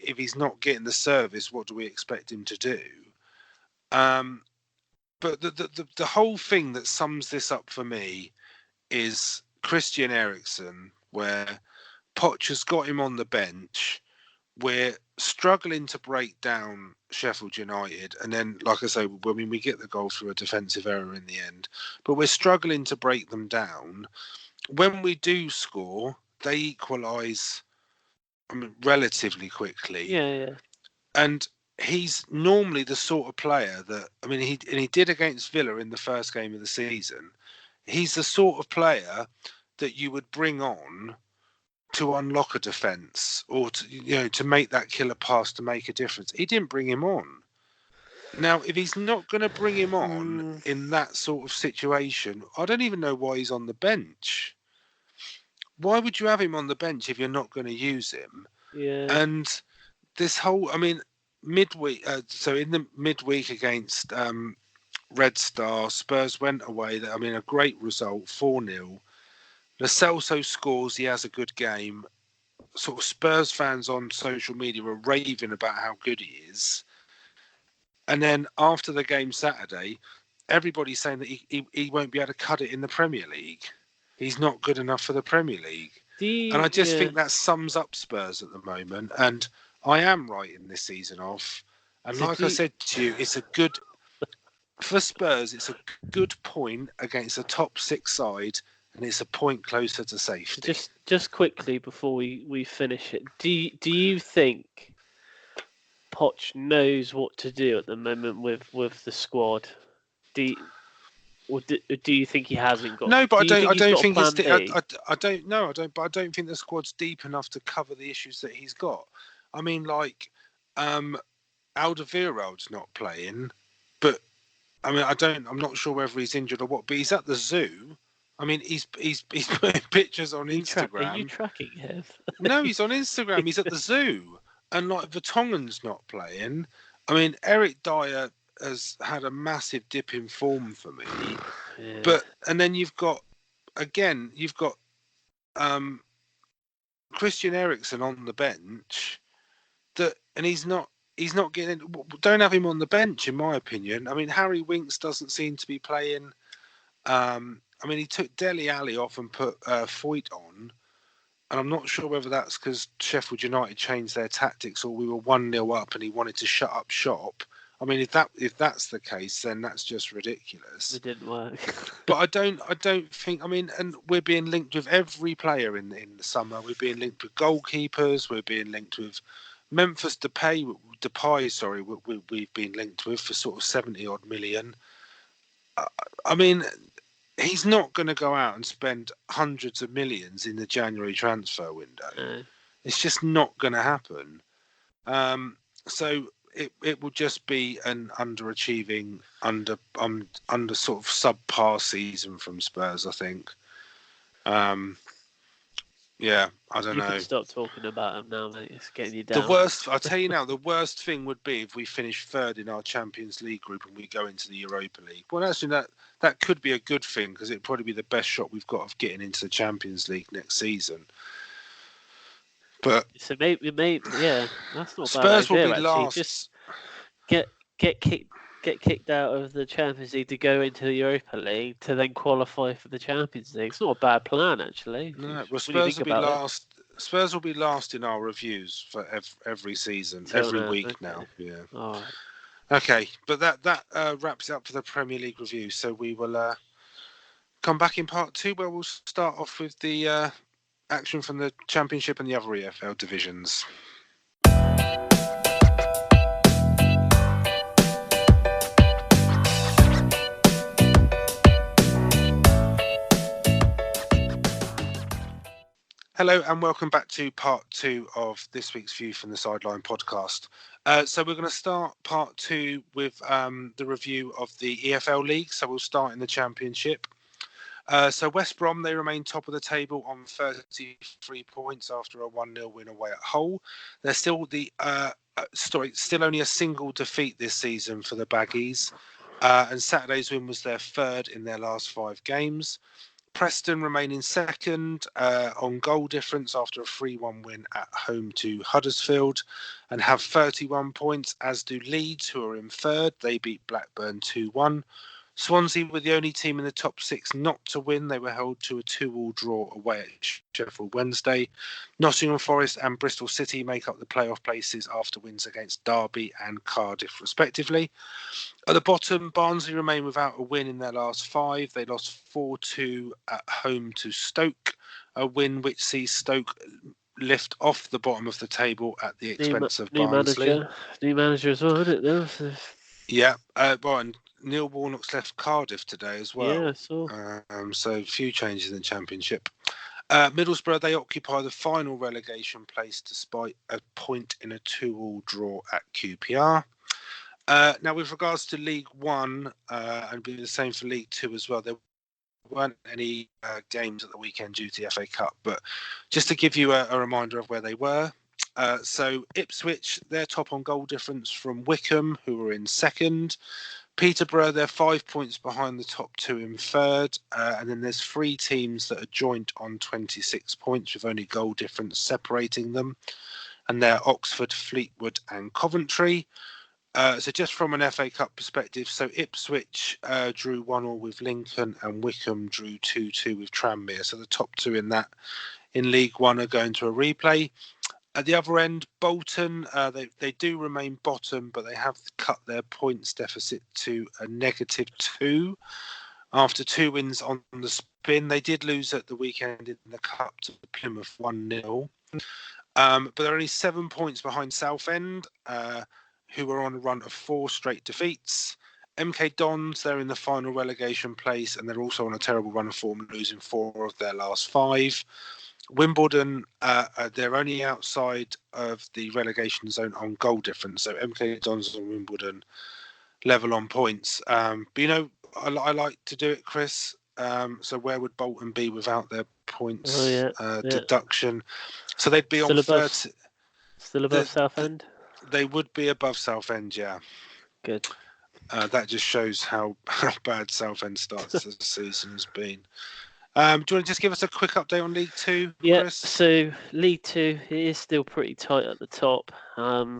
if he's not getting the service, what do we expect him to do? But the whole thing that sums this up for me is Christian Eriksen, where Poch has got him on the bench. We're struggling to break down Sheffield United, and then, like I say, I mean, we get the goal through a defensive error in the end, but we're struggling to break them down. When we do score, they equalise, I mean, relatively quickly. Yeah. And he's normally the sort of player that, I mean, he did against Villa in the first game of the season. He's the sort of player that you would bring on to unlock a defence, or to make that killer pass to make a difference. He didn't bring him on. Now, if he's not going to bring him on in that sort of situation, I don't even know why he's on the bench. Why would you have him on the bench if you're not going to use him? Yeah. And this whole, I mean, midweek. So in the midweek against Red Star, Spurs went away. I mean, a great result, 4-0. Lo Celso scores, he has a good game. Sort of Spurs fans on social media are raving about how good he is. And then after the game Saturday, everybody's saying that he won't be able to cut it in the Premier League. He's not good enough for the Premier League. And I just think that sums up Spurs at the moment. And I am writing this season off. And like I said to you, it's a good... For Spurs, it's a good point against a top 6 side, and it's a point closer to safety. Just quickly before we finish it, do you think Poch knows what to do at the moment with the squad? Do you think he hasn't got? No, but I don't think it's. I don't know. But I don't think the squad's deep enough to cover the issues that he's got. I mean, like, Alderweireld's not playing, but I mean, I'm not sure whether he's injured or what. But he's at the zoo. I mean, he's putting pictures on Instagram. Are you tracking him? No, he's on Instagram. He's at the zoo, and like Vertonghen's not playing. I mean, Eric Dyer has had a massive dip in form for me. Yeah. And then you've got Christian Eriksen on the bench, and he's not getting. Don't have him on the bench, in my opinion. I mean, Harry Winks doesn't seem to be playing. I mean, he took Dele Alli off and put Foyt on, and I'm not sure whether that's because Sheffield United changed their tactics or we were 1-0 up and he wanted to shut up shop. I mean, if that's the case, then that's just ridiculous. It didn't work. But I don't think. I mean, and we're being linked with every player in the summer. We're being linked with goalkeepers. We're being linked with Memphis Depay. Sorry, we've been linked with for sort of 70 odd million. I mean, he's not going to go out and spend hundreds of millions in the January transfer window. No. It's just not going to happen. So it will just be an underachieving, under sort of subpar season from Spurs, I think. Yeah, I don't know. You can stop talking about him now, mate. It's getting you down. I'll tell you now, the worst thing would be if we finish third in our Champions League group and we go into the Europa League. Well, actually, that could be a good thing because it'd probably be the best shot we've got of getting into the Champions League next season. But so maybe, yeah, that's not Spurs bad idea, will be last. Just get kicked out of the Champions League to go into the Europa League to then qualify for the Champions League. It's not a bad plan, actually. No, well, Spurs will be last. Spurs will be last in our reviews for every season, every week now. Yeah. All right. Okay, but that wraps it up for the Premier League review. So we will come back in part 2 where we'll start off with the action from the Championship and the other EFL divisions. Hello and welcome back to part 2 of this week's View from the Sideline podcast. So we're going to start part 2 with the review of the EFL League. So we'll start in the Championship. So West Brom, they remain top of the table on 33 points after a 1-0 win away at Hull. They're still still only a single defeat this season for the Baggies. And Saturday's win was their third in their last 5 games. Preston remain in second on goal difference after a 3-1 win at home to Huddersfield and have 31 points, as do Leeds, who are in third. They beat Blackburn 2-1. Swansea were the only team in the top 6 not to win. They were held to a 2-2 draw away at Sheffield Wednesday. Nottingham Forest and Bristol City make up the playoff places after wins against Derby and Cardiff, respectively. At the bottom, Barnsley remain without a win in their last 5. They lost 4-2 at home to Stoke, a win which sees Stoke lift off the bottom of the table at the expense of Barnsley. New manager as well, isn't it? So... Yeah, and Neil Warnock's left Cardiff today as well. Yeah, I saw. So a few changes in the Championship. Middlesbrough, they occupy the final relegation place despite a point in a 2-2 draw at QPR. Now, with regards to League One, and be the same for League Two as well, there weren't any games at the weekend due to the FA Cup. But just to give you a reminder of where they were. So Ipswich, they're top on goal difference from Wickham, who were in second. Peterborough, they're 5 points behind the top two in third. And then there's 3 teams that are joint on 26 points with only goal difference separating them. And they're Oxford, Fleetwood and Coventry. So just from an FA Cup perspective, so Ipswich drew 1-1 with Lincoln and Wickham drew 2-2 with Tranmere. So the top two in League One are going to a replay. At the other end, Bolton, they do remain bottom, but they have cut their points deficit to a -2 after 2 wins on the spin. They did lose at the weekend in the Cup to Plymouth 1-0. But they're only 7 points behind Southend, who are on a run of 4 straight defeats. MK Dons, they're in the final relegation place, and they're also on a terrible run of form, losing 4 of their last 5. Wimbledon, they're only outside of the relegation zone on goal difference. So MK Dons and Wimbledon level on points. But I like to do it, Chris. So where would Bolton be without their points deduction? So they'd be still on above, 30. Still above Southend? They would be above Southend, yeah. Good. That just shows how bad Southend starts the season has been. Do you want to just give us a quick update on League Two, Yeah, Chris? so League Two, it is still pretty tight at the top.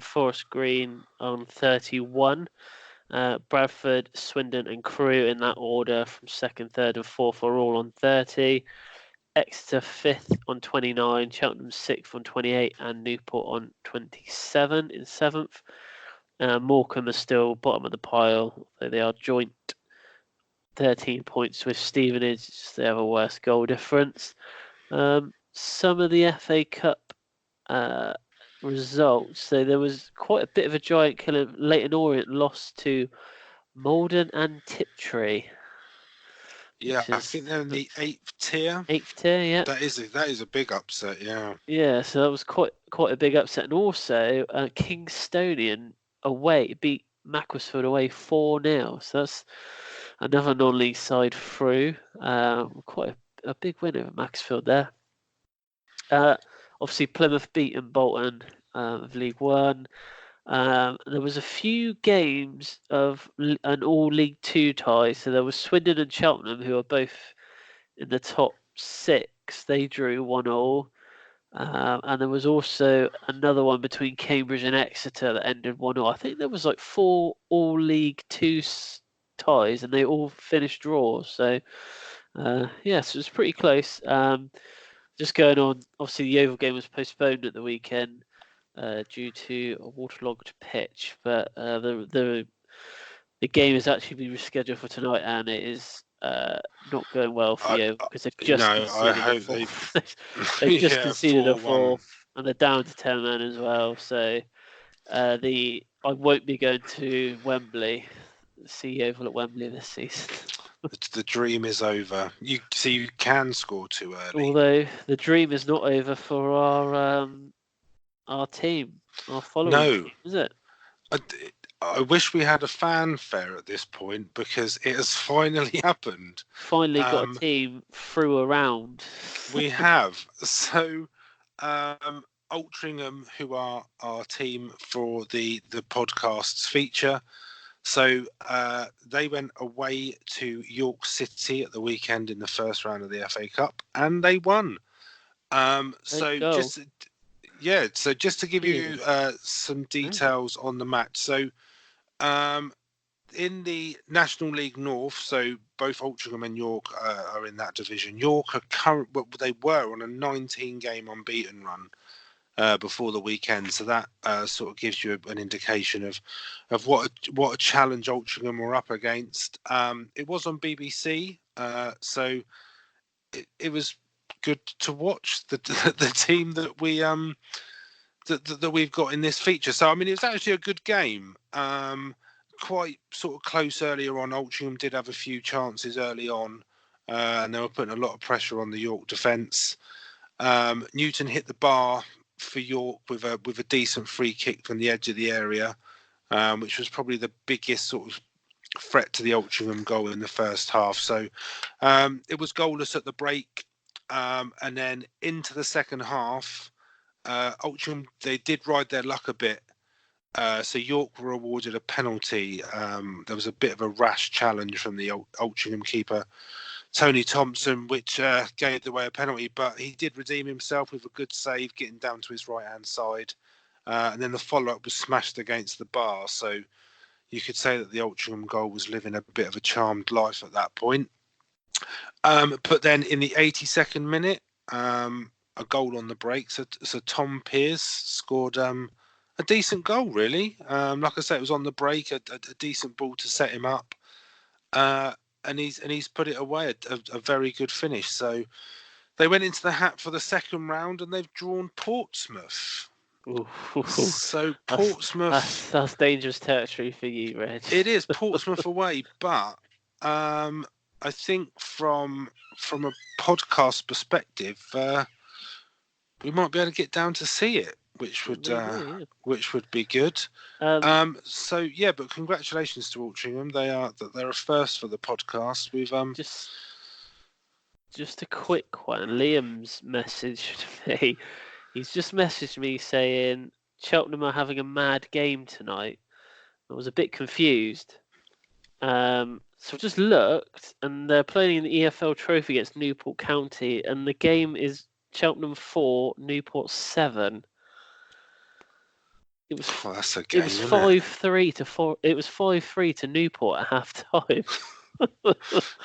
Forest Green on 31. Bradford, Swindon and Crewe in that order from 2nd, 3rd and 4th are all on 30. Exeter 5th on 29, Cheltenham 6th on 28 and Newport on 27 in 7th. Morecambe are still bottom of the pile, though they are joint 13 points with Stevenage. They have a worse goal difference. Some of the FA Cup results. So there was quite a bit of a giant killer. Leyton Orient lost to Malden and Tiptree. Yeah, I think they're in the 8th tier. 8th tier, yeah. That is a big upset, yeah. Yeah, so that was quite a big upset. And also, Kingstonian away beat Macclesfield away 4-0. So that's another non-league side through. Quite a big win over Macclesfield there. Obviously, Plymouth beaten Bolton of League One. There was a few games of an all League Two tie. So there was Swindon and Cheltenham, who are both in the top 6. They drew 1-1. And there was also another one between Cambridge and Exeter that ended 1-1. I think there was like 4 all League Two ties, and they all finished draws. So yes, it was pretty close. Just going on, obviously the Yeovil game was postponed at the weekend due to a waterlogged pitch, but the game has actually been rescheduled for tonight, and it is not going well for Yeovil because they've just conceded a fourth. They've just conceded a fourth, and they're down to 10 men as well. So I won't be going to Wembley, see Yeovil at Wembley this season. The dream is over. You can score too early. Although the dream is not over for our team, our following team, is it? I wish we had a fanfare at this point because it has finally happened. Finally got a team through a round. We have. So Altrincham, who are our team for the podcast's feature, so they went away to York City at the weekend in the first round of the FA Cup, and they won. Just to give you some details on the match. So in the National League North, so both Altrincham and York are in that division. York they were on a 19-game unbeaten run before the weekend, so that sort of gives you an indication of what a challenge Altrincham were up against. It was on BBC, so it was good to watch the team that we that we've got in this feature. So I mean, it was actually a good game. Quite sort of close earlier on. Altrincham did have a few chances early on, and they were putting a lot of pressure on the York defence. Newton hit the bar for York with a decent free kick from the edge of the area, which was probably the biggest sort of threat to the Altrincham goal in the first half. So it was goalless at the break, and then into the second half, Altrincham, they did ride their luck a bit. So York were awarded a penalty. There was a bit of a rash challenge from the Altrincham keeper, Tony Thompson, which gave away a penalty, but he did redeem himself with a good save, getting down to his right-hand side. And then the follow-up was smashed against the bar. So you could say that the Altrincham goal was living a bit of a charmed life at that point. But then in the 82nd minute, a goal on the break. So Tom Pearce scored a decent goal, really. Like I said, it was on the break, a decent ball to set him up. And he's put it away, a very good finish. So they went into the hat for the second round, and they've drawn Portsmouth. Ooh. So Portsmouth, that's dangerous territory for you, Reg. it is Portsmouth away, but I think from a podcast perspective, we might be able to get down to see it, which would be good. So yeah, but congratulations to Altrincham. They're a first for the podcast. We've just a quick one. Liam's messaged me. He's just messaged me saying Cheltenham are having a mad game tonight. I was a bit confused. So I just looked, and they're playing in the EFL Trophy against Newport County, and the game is Cheltenham 4, Newport 7. It was that's a game. It was 5-3 to 4. It was 5-3 to Newport at half time.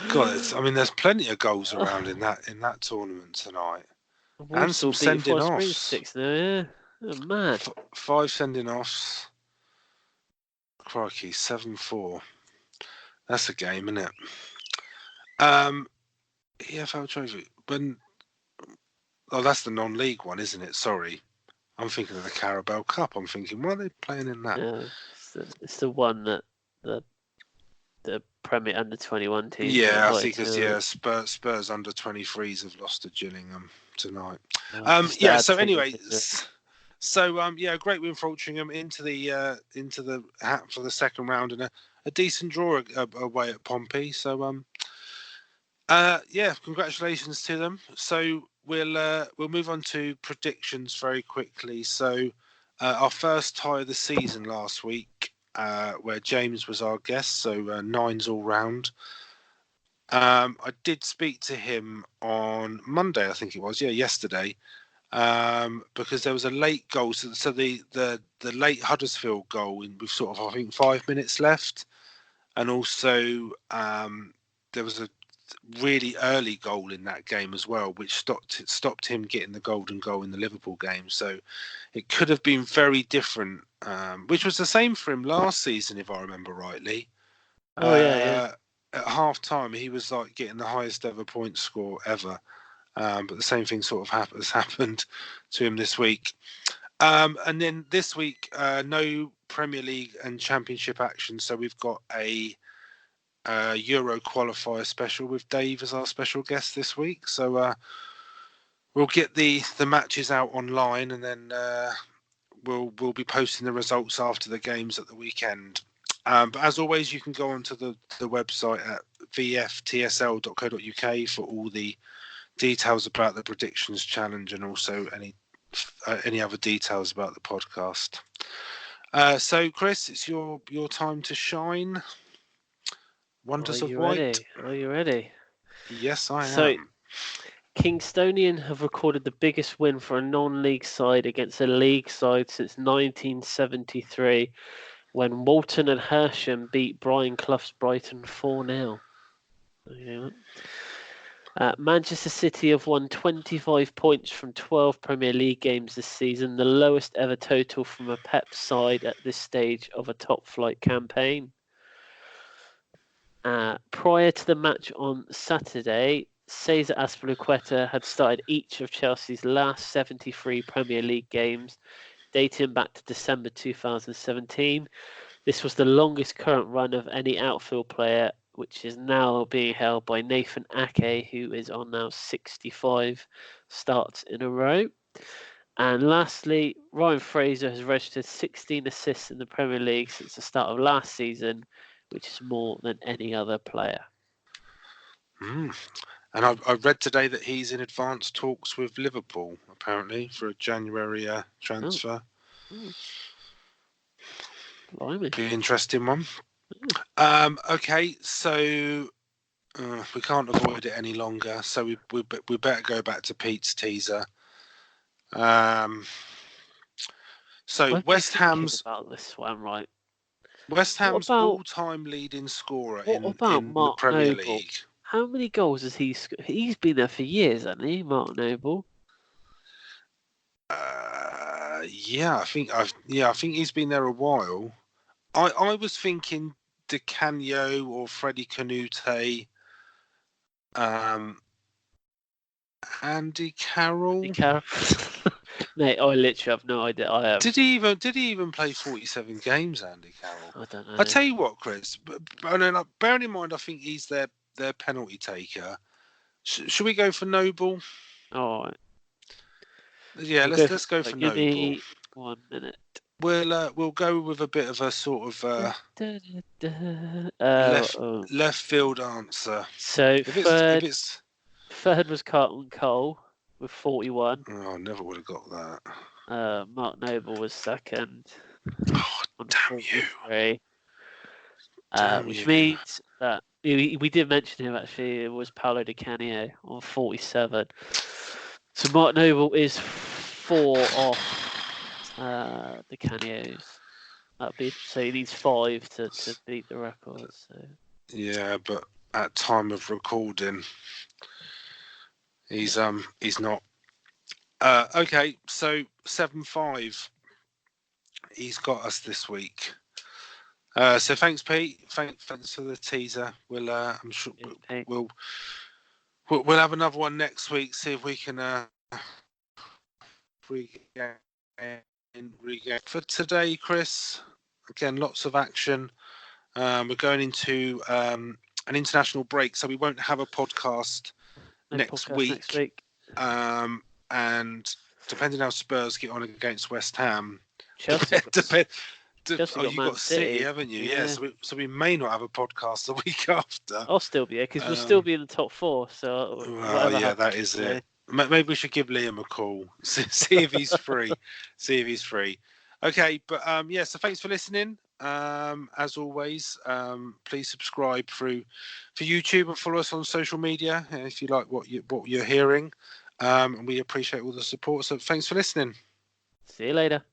God, I mean, there's plenty of goals around in that tournament tonight, and some sending offs. 6 now, yeah. Oh, mad. 5 sending offs. Crikey, 7-4. That's a game, isn't it? EFL Trophy. That's the non-league one, isn't it? Sorry, I'm thinking of the Carabao Cup. I'm thinking, why are they playing in that? No, it's the one that the Premier Under-21 team. Yeah, I think because Spurs Under-23s have lost to Gillingham tonight. So anyway. A great win for Altrincham into the hat for the second round, and a decent draw away at Pompey. So congratulations to them. So we'll move on to predictions very quickly. So our first tie of the season last week, where James was our guest, so 9s all round. I did speak to him on Monday, I think it was, yesterday. Because there was a late goal, so the late Huddersfield goal with sort of, I think, 5 minutes left, and also there was a really early goal in that game as well, which stopped him getting the golden goal in the Liverpool game. So it could have been very different, which was the same for him last season, if I remember rightly. Yeah. At half time, he was like getting the highest ever point score ever. But the same thing sort of has happened to him this week. And then this week, no Premier League and Championship action. So we've got a Euro qualifier special with Dave as our special guest this week. So we'll get the matches out online, and then we'll be posting the results after the games at the weekend. But as always, you can go onto the website at vftsl.co.uk for all the details about the predictions challenge, and also any other details about the podcast. So Chris, it's your time to shine. Wonders of White. Are you ready? Yes, I am. So Kingstonian have recorded the biggest win for a non-league side against a league side since 1973, when Walton and Hersham beat Brian Clough's Brighton 4-0. Manchester City have won 25 points from 12 Premier League games this season, the lowest ever total from a Pep side at this stage of a top-flight campaign. Prior to the match on Saturday, Cesar Azpilicueta had started each of Chelsea's last 73 Premier League games, dating back to December 2017. This was the longest current run of any outfield player, which is now being held by Nathan Ake, who is on now 65 starts in a row. And lastly, Ryan Fraser has registered 16 assists in the Premier League since the start of last season, which is more than any other player. And I read today that he's in advanced talks with Liverpool, apparently, for a January transfer. Blimey. Be an interesting one. Okay, so we can't avoid it any longer. So we better go back to Pete's teaser. So I've West been thinking Ham's about this one, right? about- all-time leading scorer What in about the Mark Premier Noble? League. How many goals has he scored? He's been there for years, hasn't he, Mark Noble? Yeah, I think he's been there a while. I was thinking Di Canio or Freddie Canute, Andy Carroll. Mate, I literally have no idea. I have. Did he even play 47 games, Andy Carroll? I don't know. I tell you what, Chris. Bearing in mind, I think he's their penalty taker. Should we go for Noble? All right. Yeah, let's go for Give Noble. me 1 minute. We'll go with a bit of a sort of left field answer. So If it's third was Carlton Cole with 41. I never would have got that. Mark Noble was second. Oh, damn you! Which means that we did mention him actually. It was Paolo Di Canio on 47. So Mark Noble is 4 off Di Canio's. So he needs 5 to beat the record. So yeah, but at time of recording, he's not. Okay, so 7-5. He's got us this week. So thanks, Pete. Thanks for the teaser. I'm sure we'll have another one next week. See if we can regain for today, Chris. Again, lots of action. We're going into an international break, so we won't have a podcast next week. And depending how Spurs get on against West Ham, Chelsea. You got City, haven't you? Yeah. So we may not have a podcast the week after. I'll still be here because we'll still be in the top 4. So yeah, that is it. Maybe we should give Liam a call. See if he's free. Okay, but so thanks for listening. As always, please subscribe for YouTube and follow us on social media if you like what you're hearing. And we appreciate all the support. So thanks for listening. See you later.